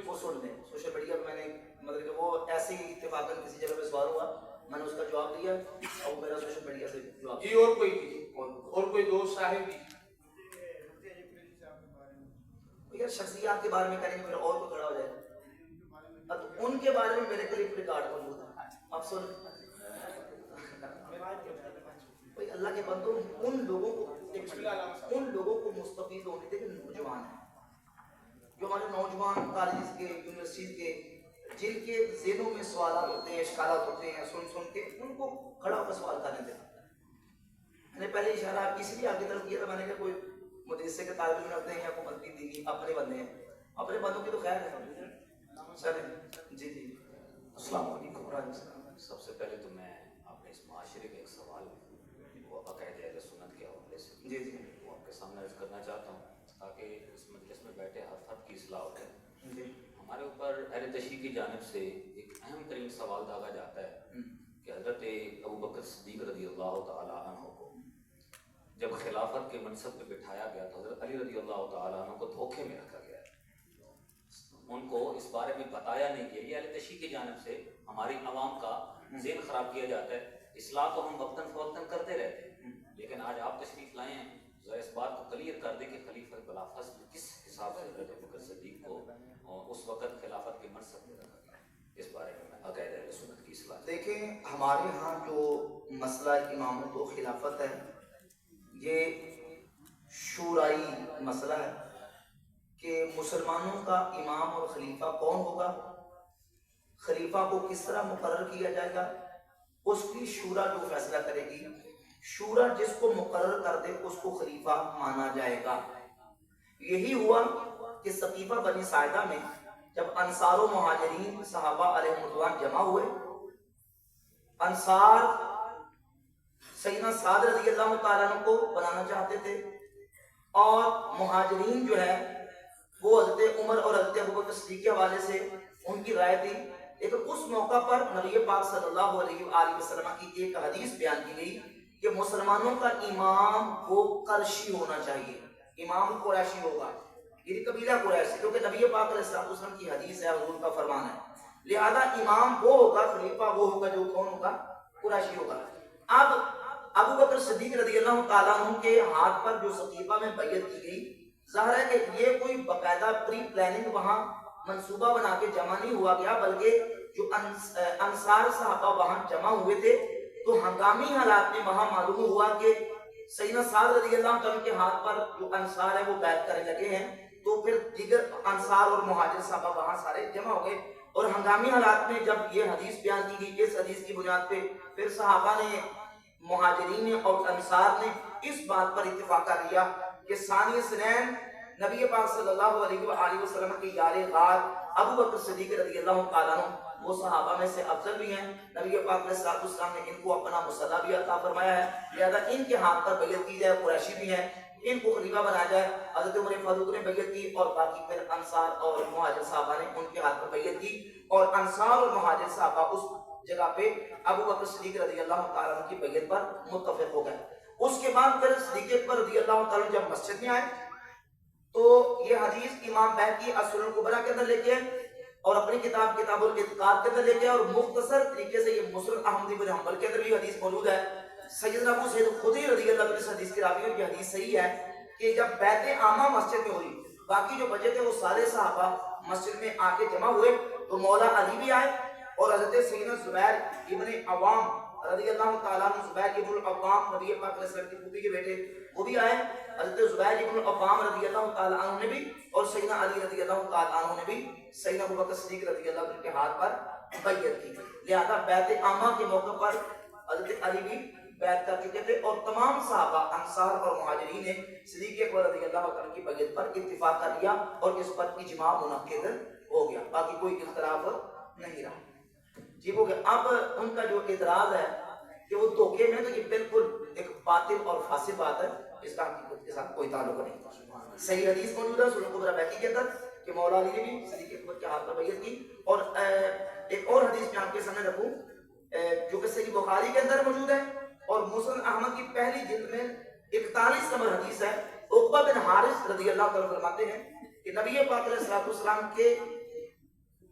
وہ سن لیں. Social media پہ میں نے مطلب کہ وہ ایسے ہی اتفاقاً کسی جگہ پہ سوال ہوا, میں نے اس کا جواب دیا اور وہ میرا سوشل میڈیا سے جواب. جی اور کوئی بھی اور کوئی دوست صاحب بھی یار شخصیات کے بارے میں کریں گے پھر اور کو کھڑا ہو جائے. اب ان کے بارے میں میرے کلپ ریکارڈ موجود ہے, اب سن. بھائی اللہ کے بندوں, ان لوگوں کو مستفید ہونے دے کہ نوجوان ہیں, جو ہمارے نوجوان کالجز کے, یونیورسٹیز کے, جن کے ذہنوں میں سوالات ہوتے ہیں, اشکالات ہوتے ہیں, سن کے ان کو کھڑا ہو کر سوال کرنے دیں. میں نے پہلے اشارہ اس لیے آگے طرف کیا تھا, میں نے کہا کوئی مدرسے کے طالب علم رکھتے ہیں یا کوئی مدنی دیگی, اپنے بندے ہیں, اپنے بندوں کی تو خیر ہے. سر جی جی السلام علیکم ورحمۃ اللہ. سب سے پہلے تو میں اپنے اس معاشرے کا ایک سوال وہ عقائد اہل سنت کے حوالے سے جی جی وہ آپ کے سامنے عرض کرنا چاہتا ہوں تاکہ اس مجلس میں بیٹھے ہر فرد کی اصلاح ہو جائے. جی ہمارے اوپر اہل تشیع کی جانب سے ایک اہم ترین سوال داغا جاتا ہے کہ حضرت ابو بکر صدیق رضی اللہ تعالیٰ عنہ کو جب خلافت کے منصب پہ بٹھایا گیا تو حضرت علی رضی اللہ تعالیٰ عنہ کو دھوکے میں رکھا گیا ہے. ان کو اس بارے میں بتایا نہیں گیا. یہ اہل تشیع کی جانب سے ہماری عوام کا ذہن خراب کیا جاتا ہے. اصلاح تو ہم وقتاً فوقتاً کرتے رہتے ہیں, لیکن آج آپ تشریف لائے ہیں, ذرا اس بات کو کلیئر کر دیں کہ خلیفہ بلافاصل کس حساب سے حضرت ابو بکر صدیق کو اس وقت خلافت کے منصب پہ رکھا گیا. اس بارے میں عقائد اہل سنت کی اصلاح. دیکھیں, ہمارے ہاں جو مسئلہ امامت و خلافت ہے یہ شورائی مسئلہ ہے کہ مسلمانوں کا امام اور خلیفہ کون ہوگا, خلیفہ کو کس طرح مقرر کیا جائے گا, اس کی شورا جو فیصلہ کرے گی. شورا جس کو مقرر کر دے اس کو خلیفہ مانا جائے گا. یہی ہوا کہ سقیفہ بنی ساعدہ میں جب انصار و مہاجرین صحابہ علیہ رضوان جمع ہوئے, انصار سیدنا سعد رضی اللہ تعالیٰ عنہ کو بنانا چاہتے تھے اور مہاجرین جو ہے وہ حضرت عمر اور حضرت ابوبکر صدیق کے حوالے سے ان کی رائے تھی. لیکن اس موقع پر نبی پاک صلی اللہ علیہ وآلہ وسلم کی ایک حدیث بیان کی گئی کہ مسلمانوں کا امام وہ قرشی ہونا چاہیے, امام قریشی ہوگا, یعنی قبیلہ قریشی, کیونکہ نبی پاک علیہ الصلوۃ والسلام کی حدیث ہے, حضور کا فرمان ہے. لہذا امام وہ ہوگا, خلیفہ وہ ہوگا جو کون ہوگا, قریشی ہوگا. اب ابو بکر صدیق رضی اللہ تعالیٰ عنہ کے ہاتھ پر جو سقیفہ میں بیعت کی گئی, ظاہر ہے کہ یہ کوئی باقاعدہ پری پلاننگ وہاں منصوبہ بنا کے جمع نہیں ہوا گیا, بلکہ جو انصار صحابہ وہاں جمع ہوئے تھے تو ہنگامی حالات میں وہاں معلوم ہوا کہ سیدنا سعد رضی اللہ عنہ کے ہاتھ پر جو انصار ہے وہ بیعت کرنے لگے ہیں, تو پھر دیگر انصار اور مہاجر صحابہ وہاں سارے جمع ہو گئے. اور ہنگامی حالات میں جب یہ حدیث بیان کی گئی, اس حدیث کی بنیاد پہ پھر صحابہ نے, مہاجرین اور انصار نے اس بات پر اتفاق کر لیا کہ ثانی اثنین نبی پاک صلی اللہ علیہ وآلہ وسلم کے یار غار ابو بکر صدیق رضی اللہ تعالیٰ عنہ وہ صحابہ میں سے افضل بھی ہیں. نبی پاک علیہ الصلوۃ والسلام نے ان کو اپنا مصلی بھی عطا فرمایا ہے, لہذا ان کے ہاتھ پر بیعت کی جائے. قریشی بھی ہیں, ان کو خلیفہ بنایا جائے. حضرت عمر فاروق نے بیعت کی اور باقی پھر انصار اور مہاجر صحابہ نے ان کے ہاتھ پر بیعت کی, اور انصار اور مہاجر صحابہ اس جگہ پہ ابو بکر صدیق رضی اللہ تعالیٰ عنہ کی بیعت پر متفق ہو گئے. اس کے بعد پھر صدیق اکبر رضی اللہ تعالیٰ جب مسجد میں آئے تو یہ حدیث امام بہقی السنن الکبریٰ کے اندر لے کے اور اپنی کتاب الاعتقاد کے اندر لے کے, اور مختصر طریقے سے یہ مسند احمد بن حنبل کے اندر بھی حدیث موجود ہے. سیدنا ابو سعید الخدری رضی اللہ عنہ اس حدیث کی راوی اور یہ حدیث صحیح ہے کہ جب بیعت عامہ مسجد میں ہوئی, باقی جو بچے تھے وہ سارے صحابہ مسجد میں آ کے جمع ہوئے, تو مولا علی بھی آئے اور حضرت سیدنا زبیر ابن عوام رضی اللہ تعالیٰ عنہ, زبیر ابن العوام نبی پاک علیہ السلام کی پھوپھی کے بیٹے, وہ بھی آئے. حضرت زبیر ابن العوام رضی اللہ تعالیٰ عنہ نے بھی اور سیدنا علی رضی اللہ تعالیٰ عنہ نے بھی سیدنا ابو بکر صدیق رضی اللہ عنہ کے ہاتھ پر بیعت کی. لہذا بیعت عامہ کے موقع پر حضرت علی بھی بیعت کر چکے تھے, اور تمام صحابہ انصار اور مہاجرین نے صدیق اکبر رضی اللہ عنہ کی بیعت پر اتفاق کر لیا اور اس پر اجماع منعقد ہو گیا, باقی کوئی اختلاف نہیں رہا. جی ہو گیا. اب ان کا جو اعتراض ہے کہ وہ دھوکے میں, تو یہ بالکل ایک باطل اور فاسد بات ہے, اس کا حقیقت کے ساتھ کوئی تعلق نہیں. صحیح حدیث موجود ہے سنن کبریٰ بہقی کے اندر کہ مولا علی نے بھی صدیق اکبر کے ہاتھ پر بیعت کی. اور ایک اور حدیث میں آپ کے سامنے رکھوں جو کہ صحیح بخاری کے اندر موجود ہے اور مسند احمد کی پہلی جلد میں 41 نمبر حدیث ہے. عقبہ بن حارث رضی اللہ تعالیٰ فرماتے ہیں کہ نبی پاک علیہ الصلوۃ والسلام کے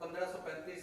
1535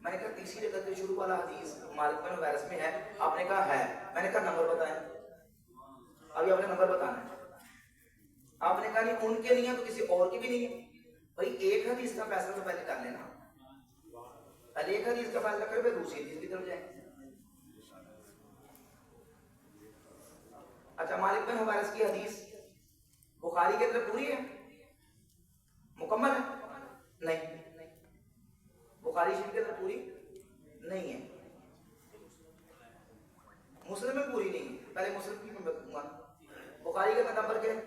میں نے کہا تیسری رکعت کے شروع والا حدیث مالک بن حویرث میں ہے؟ آپ نے کہا ہے. میں نے کہا نمبر بتائیں. ابھی آپ نے نمبر بتانا ہے. آپ نے کہا نہیں ان کے نہیں ہے تو کسی اور کی بھی نہیں ہے. بھائی ایک حدیث کا فیصلہ تو پہلے کر لینا. پہلے ایک حدیث کا فیصلہ کرے پھر دوسری حدیث کی طرف جائیں. اچھا مالک بن حویرث کی حدیث بخاری کے اندر پوری ہے، مکمل ہے؟ نہیں. بخاری شریف کے اندر پوری نہیں ہے، مسلم میں پوری نہیں ہے. پہلے مسلم کی میں بتاؤں گا. بخاری کا نمبر کیا ہے؟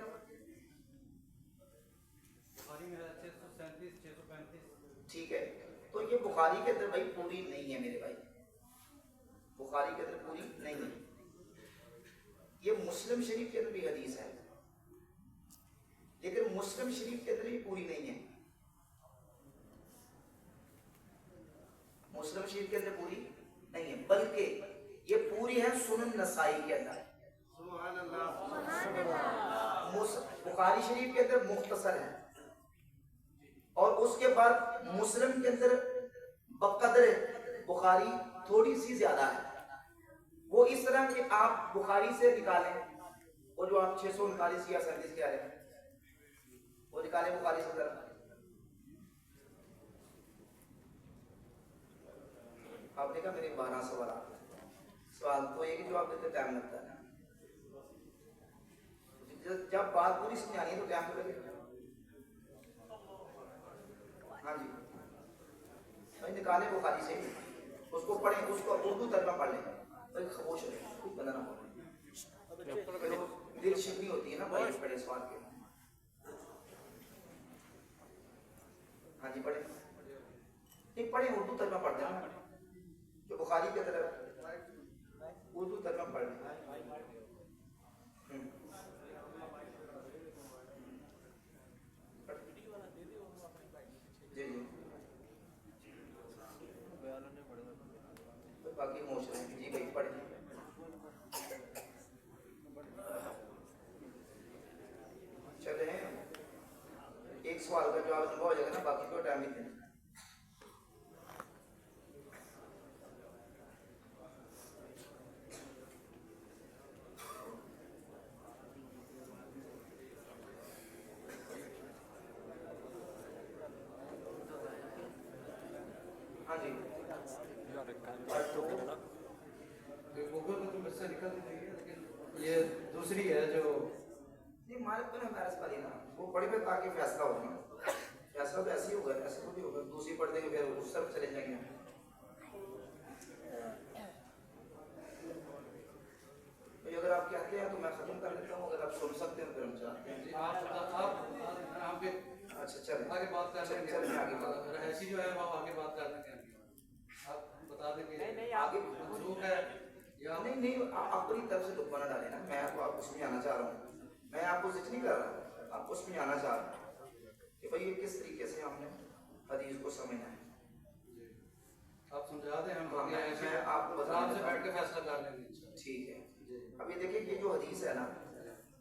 بخاری میں ہے 637 635. ٹھیک ہے. تو یہ بخاری کے اندر بھائی پوری نہیں ہے میرے بھائی، بخاری کے اندر پوری نہیں ہے. یہ مسلم شریف کے اندر بھی حدیث ہے، لیکن مسلم شریف کے اندر یہ پوری نہیں ہے. مسلم شریف کے اندر پوری نہیں ہے، بلکہ یہ پوری ہے سنن نسائی کے اندر. سبحان اللہ. بخاری شریف کے اندر مختصر ہے، اور اس کے بعد مسلم کے اندر بقدر بخاری تھوڑی سی زیادہ ہے. وہ اس طرح کہ آپ بخاری سے نکالیں، وہ جو آپ 639 یا 37 کے آ رہے ہیں وہ نکالیں بخاری سے ذرا. آپ نے کہا میرے 12 سوالات ہیں. سوال تو یہ کہ جواب دیتے ٹائم لگتا ہے نا. جب بات پوری سمجھانی ہے تو ٹائم تو لگے. ہاں جی بھائی نکالیں بخاری سے، اس کو پڑھیں، اس کو اردو ترجمہ پڑھ لیں. بھائی خاموش رہے، کوئی بندہ نہ پڑھے. دل شکنی ہوتی ہے نا بھائی پڑھے سوال کے. ہاں جی پڑھیں. نہیں پڑھیں، اردو ترجمہ پڑھ دیں نا. جو بخاری کی طرف اردو ترجمہ پڑھ لیں. جی جی باقی موشن ہے. جی بھائی پڑھیں. چلے ایک سوال کا جواب لمبا ہو جائے گا نا، باقی کو ٹائم ہی دیں. ہاں جی گوگل میں تم اس سے نکل نہیں ہے، لیکن یہ دوسری ہے جو نہیں مالک بن حویرث والی نا، وہ پڑھی پہ تاکہ فیصلہ ہو نا. فیصلہ تو ایسے ہی ہوگا، ایسے تو نہیں ہوگا. دوسری پڑھ دیں گے پھر اس طرف چلے جائیں گے. بھائی اگر آپ کہتے ہیں تو میں ختم کر لیتا ہوں، اگر آپ سن سکتے ہیں تو پھر ہم چاہتے ہیں. آپ کے اچھا چلیں آگے بات کر لیں گے. چلیں آگے بات. رہائشی جو ہے وہ آگے بات کر لیں گے. آپ بتا دیں کہ آگے منسوخ ہے یا نہیں نہیں اپنی طرف سے لقمہ نہ ڈالیں نا. میں آپ کو سمجھانا چاہ رہا ہوں، میں آپ کو ذکر نہیں کر رہا، آپ کو سمجھانا چاہ رہا ہوں کہ بھائی یہ کس طریقے سے ہم نے حدیث کو سمجھنا ہے. آپ سمجھا دیں، ہم ہاں، میں آپ کو بتا آرام سے بیٹھ کے فیصلہ کر لیں گے. ٹھیک ہے. اب یہ دیکھیں یہ جو حدیث ہے نا،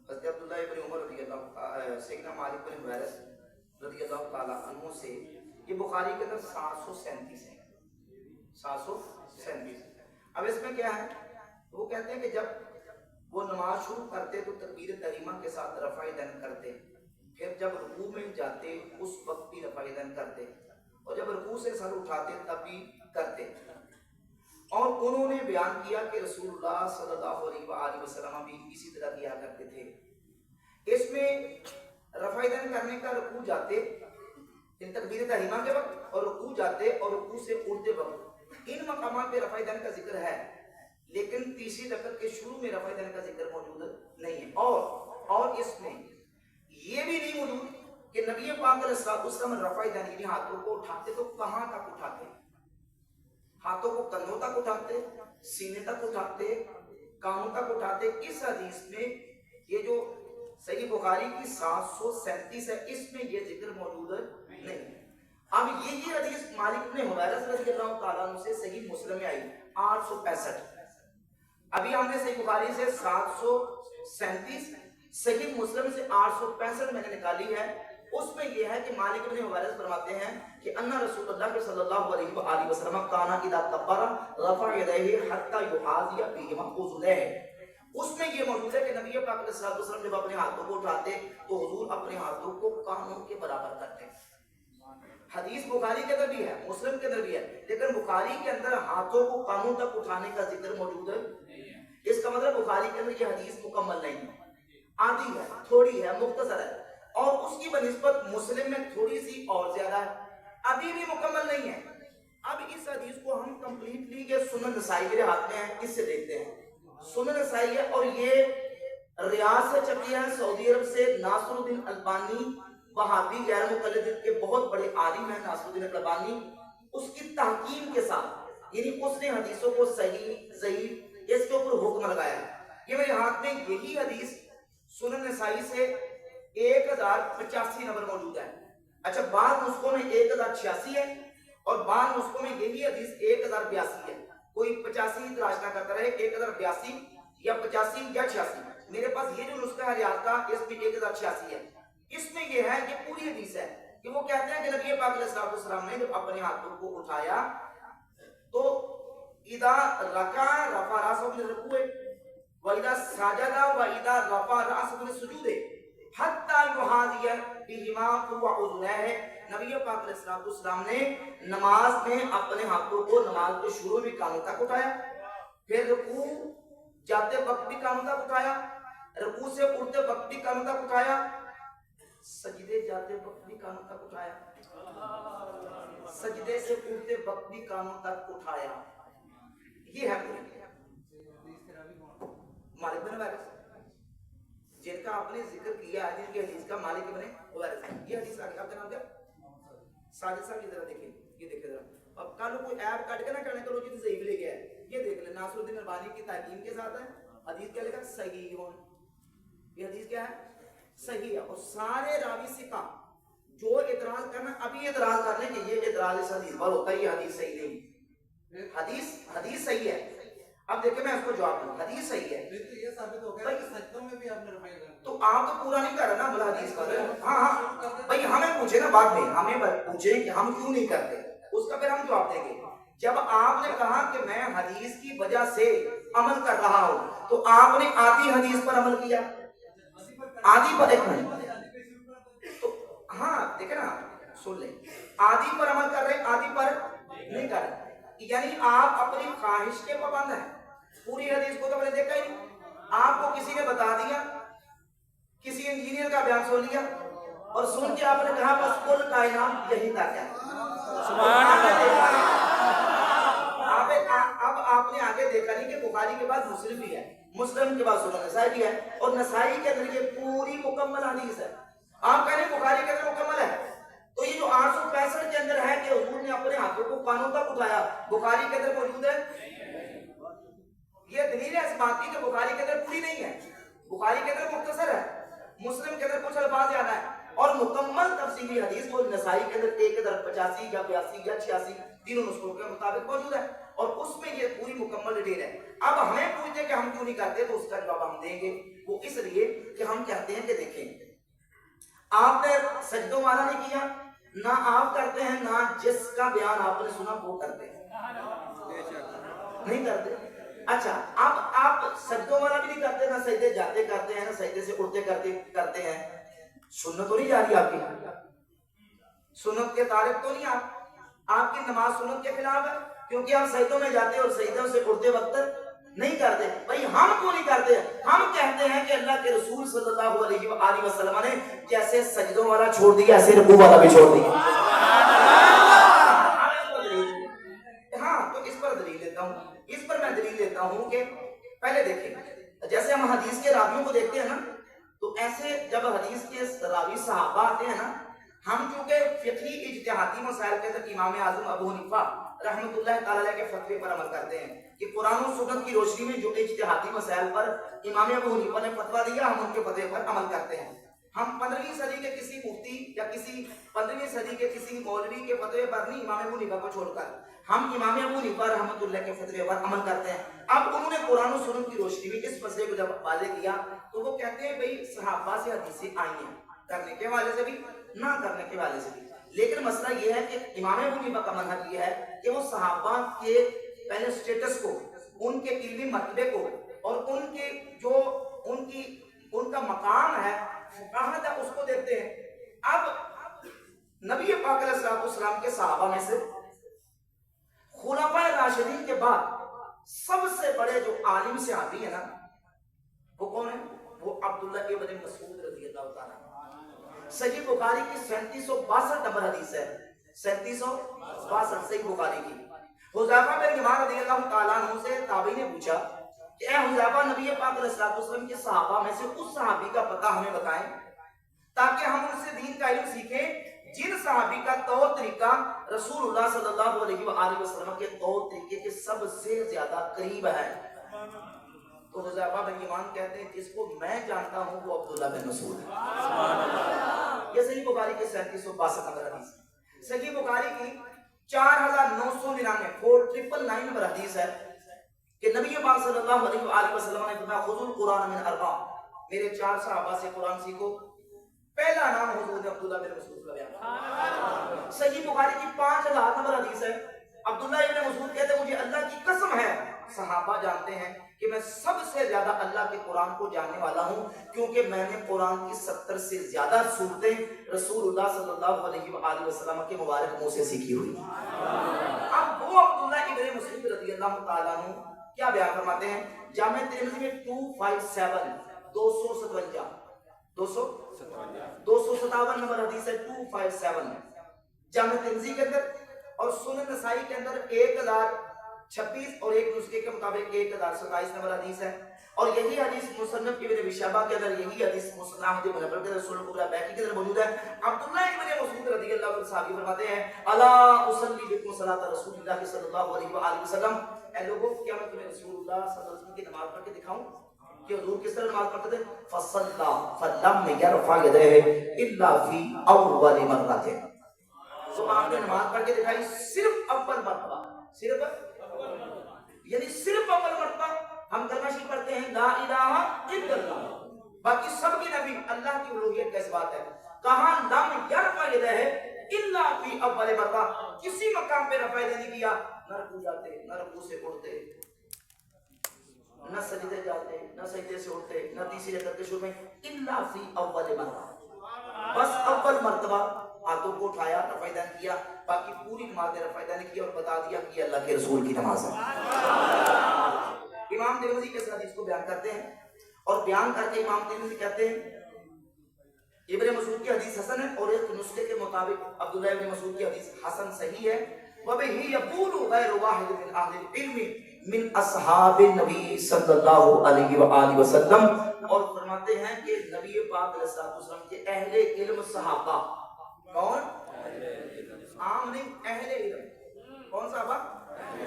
حضرت عبداللہ ابن عمر رضی اللہ سیدنا مالک بن حویرث رضی اللہ تعالیٰ عنہ سے، یہ بخاری کے اندر 737 ہے. 737. اب اس میں کیا ہے، وہ کہتے ہیں کہ جب وہ نماز شروع کرتے تو تکبیر تحریمہ کے ساتھ رفع یدین کرتے، پھر جب رکوع میں جاتے اس وقت بھی رفع یدین کرتے، اور جب رکوع سے سر اٹھاتے تب بھی کرتے. اور انہوں نے بیان کیا کہ رسول اللہ صلی اللہ علیہ وآلہ وسلم بھی اسی طرح کیا کرتے تھے. اس میں رفع یدین کرنے کا رکوع جاتے تکبیر تحریمہ کے وقت، اور رکوع جاتے اور رکوع سے اٹھتے وقت. ان مقامات پہ رفع یدین کا ذکر ہے، لیکن تیسری رکعت کے شروع میں رفع یدین کا ذکر موجود نہیں ہے. اور اس میں یہ بھی نہیں موجود کہ نبی پاک علیہ الصلوۃ والسلام رفع یدین یعنی ہاتھوں کو اٹھاتے تو کہاں تک اٹھاتے، ہاتھوں کو کندھوں تک اٹھاتے، سینے تک اٹھاتے، کانوں تک اٹھاتے. اس حدیث میں یہ جو صحیح بخاری کی 737 ہے، اس میں یہ ذکر موجود نہیں. اب یہ حدیث مالک بن حویرث رضی اللہ تعالیٰ عنہ سے صحیح مسلم میں آئی 865. ابھی ہم نے صحیح بخاری سے 737، صحیح مسلم سے 865 میں نے نکالی ہے. اس میں یہ ہے کہ مالک بن حویرث فرماتے ہیں کہ ان رسول اللہ صلی اللہ علیہ وآلہ وسلم کانا اذا کبر رفع یدیہ حتی یحاذی بہما اذنیہ. اس میں یہ موجود ہے کہ نبی پاک علیہ الصلوۃ والسلام جب اپنے ہاتھوں کو اٹھاتے تو حضور اپنے ہاتھوں کو کانوں کے برابر کرتے. حدیث بخاری کے اندر بھی ہے، مسلم کے اندر بھی ہے، لیکن بخاری کے اندر ہاتھوں کو کانوں تک اٹھانے کا ذکر موجود ہے. اس کا مطلب بخاری کے اندر یہ حدیث مکمل نہیں ہے، آدھی ہے، تھوڑی ہے، مختصر ہے، اور اس کی بنسبت مسلم میں تھوڑی سی اور زیادہ ہے، ابھی بھی مکمل نہیں ہے. اب اس حدیث کو ہم کمپلیٹلی یہ سنن نسائی کے ہاتھ میں ہے، اس سے دیکھتے ہیں. سنن نسائی ہے اور یہ ریاض سے چھپی ہے، سعودی عرب سے. ناصر الدین البانی وہابی غیر مقلد کے بہت بڑے عالم ہیں ناصر الدین البانی، اس کی تحقیق کے ساتھ، یعنی اس نے حدیثوں کو صحیح ضعیف اس کے اوپر حکم لگایا. یہ میرے ہاتھ میں یہی حدیث سنن نسائی سے 1085 نمبر موجود ہے. اچھا، بعض نسخوں میں 1086 ہے اور بعض نسخوں میں یہی حدیث 1082 ہے. کوئی 85 تلاش نہ کرتا رہے، 1082 یا 85 یا 86. میرے پاس یہ جو نسخہ ہے ریاض کا، اس میں 1086 ہے. اس میں یہ ہے، یہ پوری حدیث ہے کہ وہ کہتے ہیں کہ نبی پاک علیہ السلام نے جب اپنے ہاتھوں کو اٹھایا تو اذا رکع رفع راسہ من الرکوع واذا سجد واذا رفع راسہ من السجود حتی یحاذی بہما فروع اذنیہ. نبی پاک علیہ السلام نے نماز میں اپنے ہاتھوں کو نماز کے شروع بھی کانوں تک اٹھایا، پھر رکوع جاتے وقت بھی کانوں تک اٹھایا، رکوع سے اٹھتے وقت بھی کانوں تک اٹھایا، سجدے جاتے وقت بھی کانوں تک اٹھایا، سجدے سے اٹھتے وقت بھی کانوں تک اٹھایا. یہ ہے مالک بن حویرث جن کا آپ نے ذکر کیا ہے، جن کی حدیث کا مالک بن حویرث. یہ حدیث آگے آپ کا نام کیا؟ ساجد صاحب کی ذرا دیکھیں، یہ دیکھیں ذرا. اب کل کوئی ایپ کٹ کے نہ کرنے کو لوگ ضعیف لے گیا ہے. یہ دیکھ لیں، ناصر الدین البانی کی تحقیق کے ساتھ ہے. حدیث کیا لکھا؟ صحیح. یہ حدیث کیا ہے؟ صحیح ہے. اور سارے راوی ثقہ جو اعتراض کرنا، ابھی اعتراض کر لیں کہ یہ اعتراض اس حدیث پر ہوتا ہے، یہ حدیث صحیح نہیں. حدیث صحیح ہے. اب دیکھیں میں اس کو جواب دوں، حدیث صحیح ہے. یہ ثابت ہو گیا کہ سجدوں میں بھی آپ نے رفع یدین. تو آپ تو پورا نہیں کر رہے نا بلا حدیث پر. ہاں بھائی، ہمیں پوچھے نا بعد میں، ہمیں پوچھے کہ ہم کیوں نہیں کرتے، اس کا پھر ہم جواب دیں گے. جب آپ نے کہا کہ میں حدیث کی وجہ سے عمل کر رہا ہوں، تو آپ نے آدھی حدیث پر عمل کیا، آدھی پر. ایک منٹ، تو ہاں دیکھیں نا، سن لیں، آدھی پر عمل کر رہے، آدھی پر نہیں کر رہے. یعنی آپ اپنی خواہش کے پابند ہیں. پوری حدیث کو تو میں نے دیکھا ہی نہیں. آپ کو کسی نے بتا دیا، کسی انجینئر کا بیان سن لیا اور سن کے آپ نے کہا بس کل کائنات یہی تک ہے. سبحان اللہ. اب آپ نے آگے دیکھا نہیں کہ بخاری کے بعد مسلم بھی ہے، مسلم کے بعد سنن نسائی بھی ہے، اور نسائی کے اندر یہ پوری مکمل حدیث ہے. آپ کہہ رہے ہیں بخاری کے اندر مکمل ہے، تو یہ جو 865 کے اندر ہے کہ حضور نے اپنے ہاتھوں کو کانوں تک اٹھایا، بخاری کے اندر موجود ہے. یہ دلیل ہے اس بات کی کہ بخاری کے اندر پوری نہیں ہے، بخاری کے اندر مختصر ہے، مسلم کے اندر کچھ الفاظ زیادہ ہیں. اور مکمل تفصیلی حدیث وہ نسائی کے اندر 1085 یا 82 یا 86 تینوں نسخوں کے مطابق موجود ہے، اور اس میں یہ پوری مکمل ڈیٹیل ہے. اب ہمیں پوچھتے ہیں کہ ہم کیوں نہیں کرتے، تو اس کا جواب ہم دیں گے. وہ اس لیے کہ ہم کہتے ہیں کہ دیکھیں، آپ نے سجدوں والا نہیں کیا، نہ آپ کرتے ہیں، نہ جس کا بیان آپ نے سنا وہ کرتے ہیں، نہیں کرتے. اچھا، اب آپ سجدوں والا بھی نہیں کرتے، نہ سجدے جاتے کرتے ہیں، نہ سجدے سے اٹھتے کرتے ہیں. سنت تو نہیں جا رہی آپ کی، سنت کے طالب تو نہیں آپ کی نماز سنت کے خلاف ہے، کیونکہ ہم سجدوں میں جاتے اور سجدوں سے اٹھتے وقت نہیں کرتے. بھائی ہم کیوں نہیں کرتے؟ ہم کہتے ہیں کہ اللہ کے رسول صلی اللہ علیہ وآلہ وسلم نے جیسے سجدوں والا چھوڑ دیا، ایسے رکوع والا بھی چھوڑ دیا. ہاں، تو اس پر دلیل لیتا ہوں، اس پر میں دلیل لیتا ہوں کہ پہلے دیکھیں، جیسے ہم حدیث کے راویوں کو دیکھتے ہیں نا، تو ایسے جب حدیث کے راوی صحابہ آتے ہیں نا، ہم چونکہ فقہی اجتہادی مسائل کے اندر امام اعظم ابو حنیفہ رحمۃ اللہ تعالیٰ کے فتوے پر عمل کرتے ہیں کہ قرآن و سنت کی روشنی میں جو اجتہادی مسائل پر امام ابو حنیفہ نے فتویٰ دیا، ہم ان کے فتوے پر عمل کرتے ہیں. ہم 15ویں صدی کے کسی مفتی یا کسی 15ویں صدی کے کسی مولوی کے فتوے پر نہیں، امام ابو حنیفہ کو چھوڑ کر ہم امام ابو حنیفہ رحمۃ اللہ کے فتوے پر عمل کرتے ہیں. اب انہوں نے قرآن و سنت کی روشنی میں اس مسئلے کو جب واضح کیا، تو وہ کہتے ہیں بھئی صحابہ سے حدیثیں آئی ہیں، کرنے کے حوالے سے بھی نہ کرنے کے حوالے سے بھی. لیکن مسئلہ یہ ہے کہ امام ابو حنیفہ کا مذہب یہ ہے کہ وہ صحابہ کے پہلے سٹیٹس کو, ان کے علمی مرتبے کو اور ان کے جو ان کا مقام ہے کہاں تک اس کو دیکھتے ہیں. اب نبی پاک علیہ السلام کے صحابہ میں سے خلفائے راشدین کے بعد سب سے بڑے جو عالم صحابی ہیں نا, وہ کون ہیں؟ وہ عبداللہ ابن مسعود رضی اللہ تعالیٰ. صحیح بخاری کی 3762 نمبر حدیث ہے, 3762 صحیح بخاری کی. حذیفہ بن یمان رضی اللہ تعالیٰ عنہ سے تابعی نے پوچھا کہ اے حذیفہ, نبی پاک علیہ السلام کے صحابہ میں سے اس صحابی کا پتہ ہمیں بتائیں تاکہ ہم ان سے دین کا علم سیکھیں جن صحابی کا طور طریقہ رسول اللہ صلی اللہ علیہ وآلہ وسلم کے طور طریقے کے سب سے زیادہ قریب ہے. تو حذیفہ بن یمان کہتے ہیں جس کو میں جانتا ہوں وہ عبداللہ بن مسعود ہے. یہ صحیح بخاری کے 3762 نمبر حدیث ہے. صحیح بخاری کی 4999 4999 نمبر حدیث ہے کہ نبی پاک صلی اللہ علیہ وآلہ وسلم نے فرمایا خذوا القرآن من اربع, میرے 4 صحابہ سے قرآن سیکھو. پہلا نام حضور عبداللہ بن مسعود کا بیان. صحیح بخاری کی 5000 نمبر حدیث ہے. عبداللہ ابن مسعود کہتے ہیں مجھے اللہ کی قسم ہے, صحابہ جانتے ہیں کہ میں سب سے زیادہ اللہ کے قرآن کو جاننے والا ہوں کیونکہ میں نے قرآن کی 70 سے زیادہ صورتیں رسول اللہ صلی اللہ علیہ وآلہ وسلم کے مبارک منہ سے سیکھی ہوئی. اب وہ عبداللہ ابن مسعود رضی اللہ تعالیٰ عنہ کیا بیان فرماتے ہیں؟ جامع ترمذی میں 257 257 نمبر حدیث ہے. 257 جامع ترمذی کے اندر اور سنن نسائی کے اندر 1026 اور ایک نسخے کے مطابق 1027 نمبر حدیث ہے. اور یہی حدیث مصنف ابن ابی شیبہ کے اندر, یہی حدیث مصنف احمد بن حنبل کے اندر, سنن کبریٰ بیہقی کے اندر موجود ہے. عبداللہ ابن مسعود رضی اللہ عنہ صحابی فرماتے ہیں الا اصلی بکم صلاۃ رسول اللہ صلی اللہ علیہ وآلہ وسلم, اے لوگوں کیا میں تمہیں رسول اللہ صلی اللہ علیہ وسلم کی نماز پڑھ کے دکھاؤں کہ حضور کس طرح نماز پڑھتے تھے؟ فصلى فلم يرفع يديه الا في اول مرة. تو آپ نے نماز پڑھ کے دکھائی صرف اول مرتبہ, یعنی صرف اول مرتبہ ہم کلمہ شریف پڑھتے ہیں لا الہ الا اللہ, باقی سب کی نبی اللہ کی الوہیت کا اس بات ہے. کہاں لم يرفع يديه الا في اول مرة, کسی مقام پہ رفع نہیں کیا, نہ رکوع جاتے نہ رکوع سے اٹھتے, نہ سجدے جاتے نہ سجدے سے اٹھتے, نہ تیسری رکعت کے شروع میں, الا فی اول مرہ, بس اول مرتبہ ہاتھوں کو اٹھایا رفع دین کیا, باقی پوری نماز میں رفع دین کیا اور بتا دیا کہ یہ اللہ کے رسول کی نماز ہے. امام ترمذی کے حدیث کو بیان کرتے ہیں اور بیان کر کے امام ترمذی کہتے ہیں ابن مسعود کی حدیث حسن ہے اور ایک نسخے کے مطابق عبداللہ ابن مسعود کی حدیث حسن صحیح ہے. وَبِهِ يَقُولُ غَيْرُ وَاحِدٍ مِنْ أَهْلِ الْعِلْمِ مِنْ أَصْحَابِ النَّبِي صلی اللہ علیہ وآلہ وسلم, اور فرماتے ہیں کہ نبی پاک علیہ السلام کے اہل علم صحابہ, کون؟ عام نہیں, اہل علم. کون صحابہ؟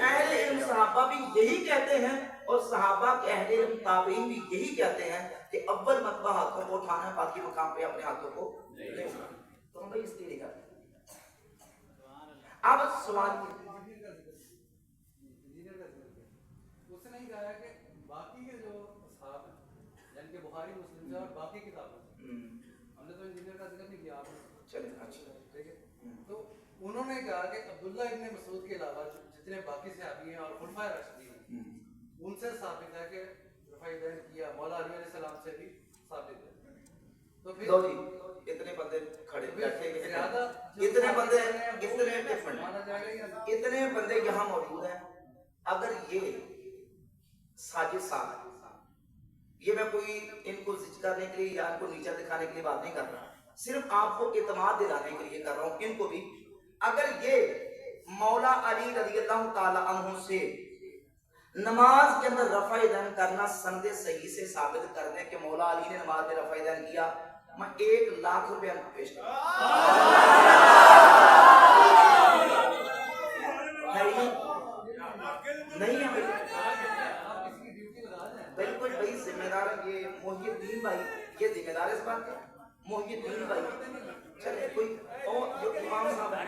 اہل علم صحابہ بھی یہی کہتے ہیں اور صحابہ کے اہل علم تابعین بھی یہی کہتے ہیں کہ اول مرتبہ ہاتھوں کو اٹھانا, باقی مقام پہ اپنے ہاتھوں کو نہیں اٹھانا. تو ہم بھائی اس لیے کرتے ہیں. اب سوال اس نے نہیں کہا کہ باقی کے جو اصحاب ہیں یعنی کہ بخاری مسلم سے اور باقی کتابوں سے, ہم نے تو انجینئر کا ذکر نہیں کیا آپ نے, چلیں اچھا ٹھیک ہے. تو انہوں نے کہا کہ عبداللہ ابن مسعود کے علاوہ جتنے باقی صحابی ہیں اور خلفائے راشدین ہیں ان سے ثابت ہے کہ رفع دین کیا, مولا علی علیہ السلام سے بھی ثابت ہے. تو پھر لو جی اتنے بندے کھڑے بیٹھے ہیں, اتنے بندے یہاں موجود ہیں. اگر یہ ساجد صاحب, یہ میں کوئی ان کو ذکر کرنے کے لیے یا ان کو نیچا دکھانے کے لیے بات نہیں کر رہا, صرف آپ کو اعتماد دلانے کے لیے کر رہا ہوں. ان کو بھی اگر یہ مولا علی رضی اللہ تعالی عنہ سے نماز کے اندر رفع دین کرنا سند صحیح سے ثابت کر دیں کہ مولا علی نے نماز میں رفع دین کیا, میں 1,00,000 روپے ان کو پیش کروں. نہیں ہے بالکل بھائی, ذمہ دار یہ محی الدین بھائی, یہ ذمہ دار اس بات کا محی الدین بھائی. چلے کوئی اور جو امام صاحب جی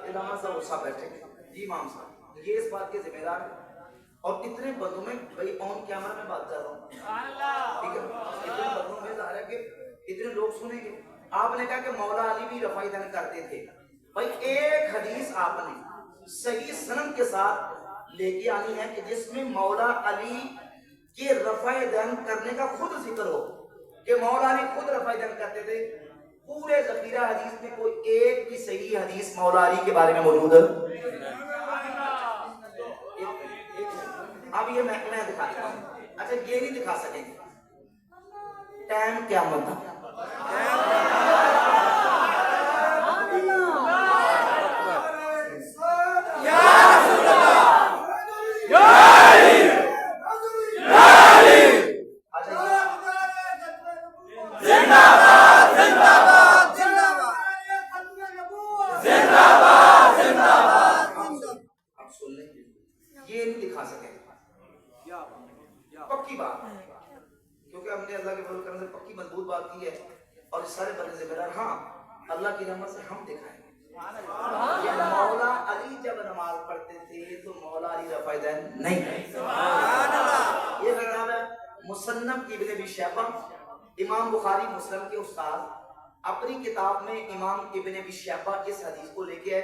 علامہ صاحب بیٹھے جی, امام صاحب یہ اس بات کے ذمہ دار ہیں. اور اتنے بندوں میں بھائی آن کیمرہ میں بات کر رہا ہوں، ٹھیک ہے، اتنے بندوں میں ظاہر ہے کہ اتنے لوگ سنیں گے. آپ نے کہا کہ مولا علی بھی رفع دین کرتے تھے. بھائی ایک حدیث آپ نے صحیح سند کے ساتھ لے کے آنی ہے کہ جس میں مولا علی کے رفع دین کرنے کا خود ذکر ہو کہ مولا علی خود رفع دین کرتے تھے. پورے ذخیرہ حدیث میں کوئی ایک بھی صحیح حدیث مولا علی کے بارے میں موجود ہے؟ اب یہ میں دکھاتا ہوں. اچھا یہ نہیں دکھا سکیں گے، ٹائم کیا ہوتا یہ نہیں دکھا سکیں پکی بات، کیونکہ ہم نے اللہ کے فضل کرم سے پکی مضبوط بات کی ہے اور اس سارے بندے سے کرا. ہاں اللہ کی رحمت سے ہم دکھائیں گے کہ مولا علی جب نماز پڑھتے تھے تو مولا علی رفع دین نہیں کرتے. یہ کتاب ہے مصنف ابن ابی شیبہ، امام بخاری مسلم کے استاد اپنی کتاب میں امام ابن ابی شیبہ اس حدیث کو لے کے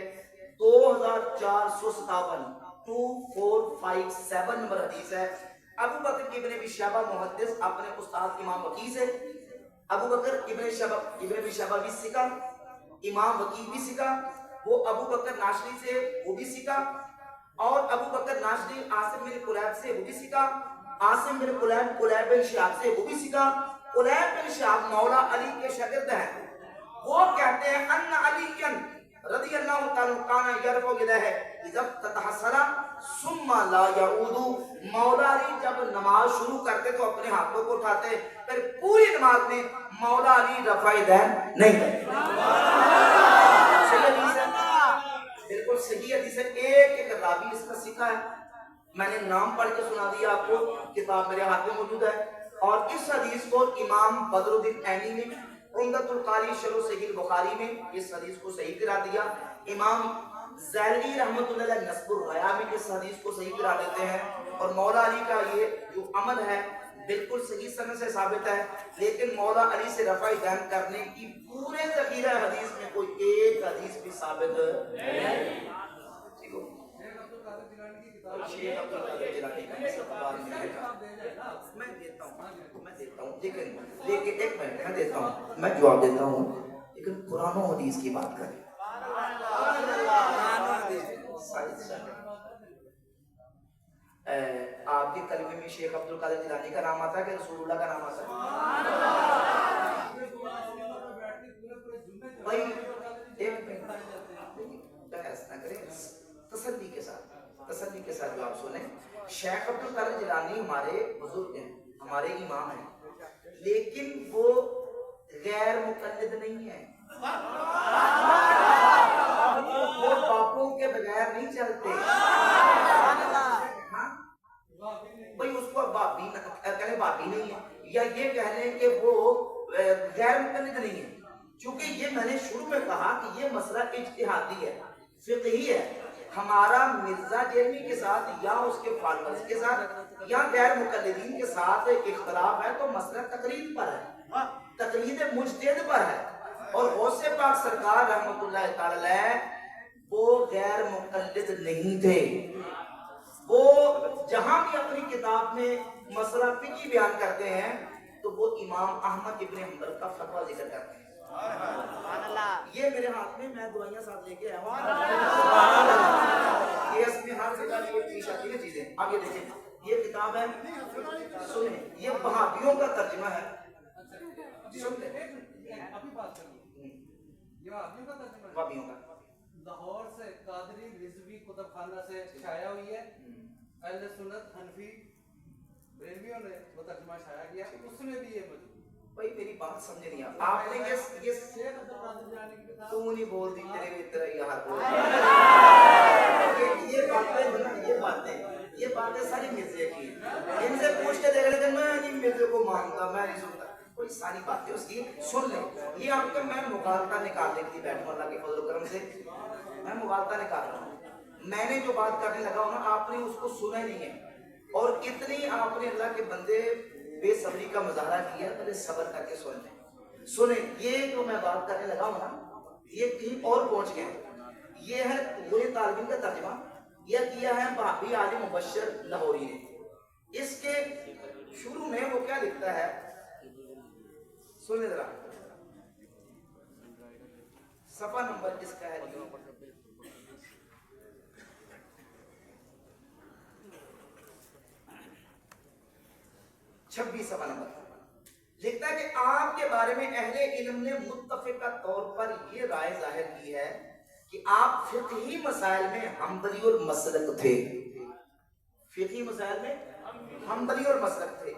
2457 2457 نمبر حدیث ہے. ابو بکر ابن ابی شیبہ محدث اپنے استاد امام وکیع سے، ابو بکر ابن ابی شیبہ بھی سکا، امام وکیع بھی سکا، وہ ابو بکر ناشری سے وہ بھی سکا، اور ابو بکر ناشری عاصم بن قلیب سے وہ بھی سکا، عاصم بن قلیب بن شہاب سے وہ بھی سکا. قلیب بن شہاب مولا علی کے شاگرد ہیں. وہ کہتے ہیں ان علی رضی اللہ تعالی کانا یرفع یدیہ اذا افتتح الصلاۃ ثم لا یعود. مولا علی جب نماز شروع کرتے تو اپنے ہاتھوں کو اٹھاتے، پھر پوری نماز میں مولا علی رفع دین نہیں کرتے. صحیح حدیث ہے، بالکل صحیح حدیث ہے. ایک راوی اس کا سکھا ہے، میں نے نام پڑھ کے سنا دیا آپ کو، کتاب میرے ہاتھ میں موجود ہے. اور اس حدیث کو امام بدر الدین عینی نے عمدۃ القاری شرح صحیح البخاری میں اس حدیث کو صحیح قرار دیا. امام زیلعی رحمۃ اللہ علیہ نصب الریا میں اس حدیث کو صحیح قرار دیتے ہیں. اور مولا علی کا یہ جو عمل ہے بالکل صحیح سند سے ثابت ہے، لیکن مولا علی سے رفع دین کرنے کی پورے ذخیرہ حدیث میں کوئی ایک حدیث بھی ثابت نہیں. ٹھیک ہو، شیخ عبد القادر جیلانی کا میں دیتا ہوں لیکن ایک منٹ میں دیتا ہوں، میں جواب دیتا ہوں، لیکن قرآن و حدیث کی بات کریں. آپ کے کلمے میں شیخ عبد القادر جیلانی کا نام آتا ہے کہ رسول اللہ کا نام آتا ہے؟ بھائی ایک منٹ بحث نہ کریں، تسلی کے ساتھ جو آپ سنیں. شیخ عبد القادر جیلانی ہمارے بزرگ ہیں، ہمارے امام ہیں، لیکن وہ غیر مقلد نہیں ہیں. وہ باپوں کے بغیر نہیں چلتے. بھائی اس کو بابی نہیں ہے، یا یہ کہہ لیں کہ وہ غیر مقلد نہیں ہے. چونکہ یہ میں نے شروع میں کہا کہ یہ مسئلہ اجتہادی ہے، فقہی ہے. ہمارا مرزا جیلمی کے ساتھ یا اس کے فالوورز کے ساتھ یا غیر مقلدین کے ساتھ اختلاف ہے تو مسئلہ تقلید پر ہے، تقلید مجتہد پر ہے. اور غوث پاک سرکار رحمۃ اللہ تعالی علیہ وہ غیر مقلد نہیں تھے. وہ جہاں بھی اپنی کتاب میں مسئلہ فقہی بیان کرتے ہیں تو وہ امام احمد ابن حنبل کا فتویٰ ذکر کرتے ہیں. یہ میرے ہاتھ میں دوائیاں ساتھ لے کے آیا ہوں، یہ اس میں ہر جگہ یہ پیش آتی ہے چیزیں. اب یہ دیکھیں، یہ کتاب ہے، سنیں، یہ وہابیوں کا ترجمہ ہے. سن لیں، وہابیوں کا لاہور سے قادری رضوی کتب خانہ سے شائع ہوئی ہے. اہل سنت حنفی بریلویوں نے وہ ترجمہ شائع کیا، اس میں بھی یہ موجود. بھائی میری بات سمجھے نہیں آپ نے یہ تو نہیں بول دی تیرے بھی طرح یار بول. یہ باتیں ساری مرزے کی ہیں. ان سے پوچھ کے دیکھ لیتے میں نہیں مرزے کو مانتا، میں نہیں سنتا. کوئی ساری باتیں اس کی سن لیں. یہ آپ کا میں مغالطہ نکالنے کے لیے بیٹھا ہوں، اللہ کے فضل و کرم سے میں مغالطہ نکال رہا ہوں. میں نے جو بات کرنے لگا ہوں نا، آپ نے اس کو سنا نہیں ہے. اور اتنی آپ نے اللہ کے بندے بے صبری کا مظاہرہ کیا، پہلے صبر کر کے سن لیں. سنیں، یہ جو میں بات کرنے لگا ہوں نا، یہ کہیں اور پہنچ گئے. یہ ہے وہی طالبین کا ترجمہ، یہ کیا ہے بھابی عالم مبشر لاہوری نے. اس کے شروع میں وہ کیا لکھتا ہے، سنیں ذرا، صفحہ نمبر اس کا ہے 26 صفحہ نمبر. لکھتا ہے کہ آپ کے بارے میں اہل علم نے متفقہ طور پر یہ رائے ظاہر کی ہے کہ آپ فقہی مسائل میں حنبلی اور مسلک تھے. فقہی مسائل میں حنبلی اور مسلک تھے.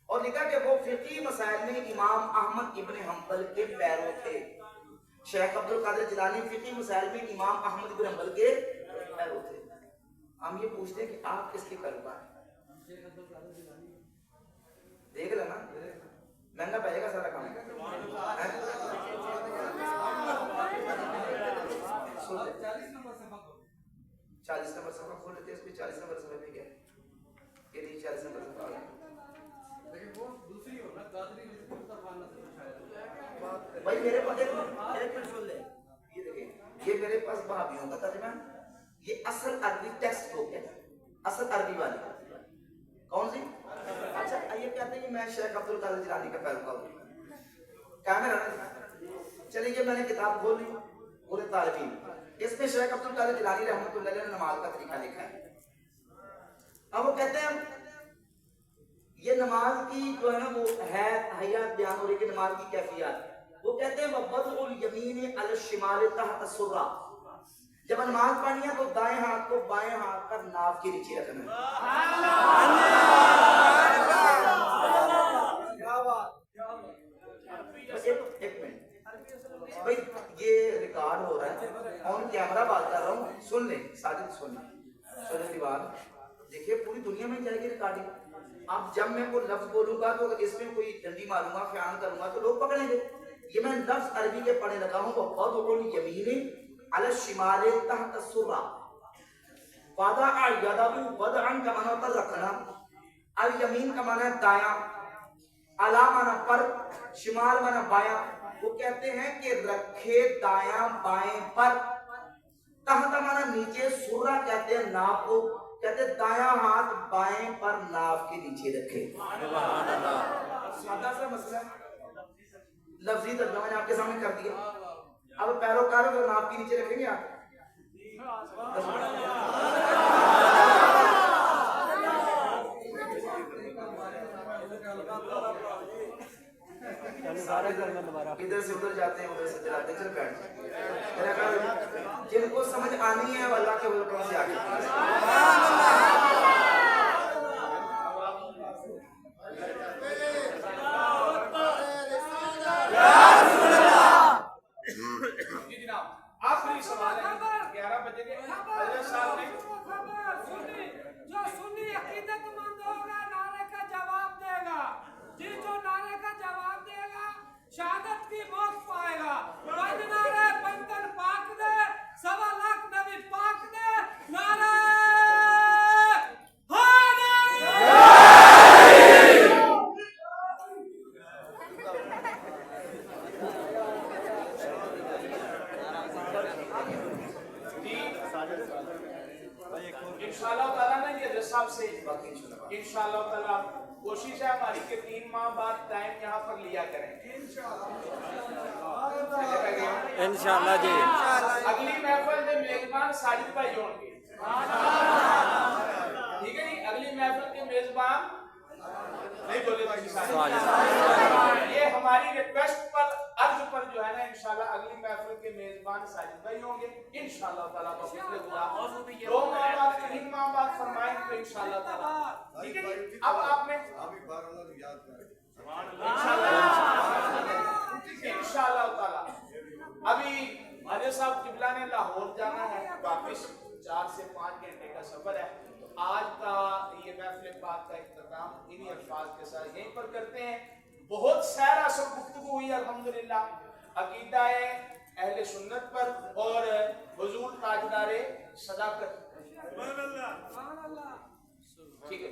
اور لکھا کہ وہ فقہی مسائل میں امام احمد ابن حنبل کے پیرو تھے. شیخ عبد القادر جیلانی فقہی مسائل میں امام احمد ابن حنبل کے پیرو تھے. ہم یہ پوچھتے ہیں کہ آپ کس کے پیروکار ہیں؟ دیکھ لینا مہنگا پڑے گا سارا کام. 40 نمبر صفحہ کھول لیتے ہیں، اس میں 40 نمبر صفحہ پہ کیا ہے؟ یہ نہیں 40 نمبر صفحہ آ گیا. لیکن وہ دوسری ہونا قادری مصطفیٰ نصر شاید بھائی میرے پاس ایک منٹ سن لیں، یہ دیکھیں، یہ میرے پاس بھابیوں کا ترجمہ، یہ اصل عربی ٹیکسٹ بک ہے، اصل عربی والی. کون سی؟ اچھا یہ کہتے ہیں کہ میں شیخ عبد القادر جیلانی کا پیروکار ہوں. کیمرہ چلیے، یہ میں نے کتاب کھول لی پورے طالبین. اس میں شیخ عبد القادر جیلانی رحمۃ اللہ علیہ نے نماز کا طریقہ لکھا ہے. اب وہ کہتے ہیں یہ نماز کی جو ہے نا وہ ہے حیات بیان ہو رہی ہے کہ نماز کی کیفیات. وہ کہتے ہیں وَوَضْعُ الْيَمِينِ عَلَى الشِّمَالِ تَحْتَ السُّرَّةِ، جب نماز پڑھنی ہے تو دائیں ہاتھ کو بائیں ہاتھ پر ناف کے نیچے رکھنا ہے. ایک منٹ بھائی، یہ ریکارڈ ہو رہا ہے، آن کیمرہ بات کر رہا ہوں. سن لیں ساجد، سن لیں سننے بات. دیکھیے پوری دنیا میں جائے گی ریکارڈنگ. اب جب میں کوئی لفظ بولوں گا تو اگر اس میں کوئی ڈنڈی ماروں گا، خیان کروں گا تو لوگ پکڑیں گے. یہ میں لفظ عربی کے پڑھنے لگا ہوں. وَوَضْعُ الْيَمِينِ عَلَى الشِّمَالِ تَحْتَ السُّرَّةِ، وَضَعَ يَدَهُ وَضْعًا کا معنی ہوتا ہے رکھنا، الیمین کا معنی ہے دایاں، علی معنی پر، شمال معنی بایاں. وہ کہتے ہیں کہ رکھے دایاں بائیں پر، تحت معنی نیچے، سرہ کہتے ہیں ناف کو، کہتے ہیں دایاں ہاتھ بائیں پر ناف کے نیچے رکھے. سبحان اللہ. سادہ سا مسئلہ ہے، لفظی ترجمہ میں نے آپ کے سامنے کر دیا. اب پیروکاروں کو ناف کے نیچے رکھیں گے آپ؟ ادھر سے ادھر جاتے ہیں، ادھر سے جاتے ہیں. چل بیٹھ میرا خیال جن کو سمجھ آنی ہے وہ اللہ کے حکم سے آگے. جی جناب، آخری سوال ہے 11 بجے کے. حضرت صاحب نے جو سنی عقیدت مند ہوگا نعرے کا جواب دے گا، جی جو نعرے کا جواب دے گا شہادت کی موت پائے گا. پنج نعرے بندر پاک دے، 1.25 لاکھ نبی پاک دے. نعرے انشاءاللہ تعالیٰ نا یہ صاحب سے انشاءاللہ تعالیٰ کوشش ہے ہماری کہ 3 ماہ بعد ٹائم یہاں پر لیا کریں. انشاءاللہ جی. اگلی محفل میں میزبان ساجد بھائی ہوں گے. ٹھیک ہے جی، اگلی محفل کے میزبان نہیں بولے یہ ہماری ریکویسٹ پر عرض پر جو ہے نا انشاءاللہ اگلی محفل کے میزبان ساجد بھائی ہوں گے انشاءاللہ تعالیٰ. 2 ماہ بعد 3 ماہ بعد فرمائیں تو انشاءاللہ تعالیٰ. ٹھیک ہے جی. اب آپ نے انشاءاللہ تعالیٰ ابھی حضرت صاحب قبلہ نے لاہور جانا ہے، واپس 4 سے 5 گھنٹے کا سفر ہے. آج کا یہ محفل پاک کا اختتام انہی الفاظ کے ساتھ یہیں پر کرتے ہیں. بہت سیر اثر گفتگو ہوئی الحمدللہ عقیدہ اہل سنت پر اور حضور تاجدار صداقت. ٹھیک ہے.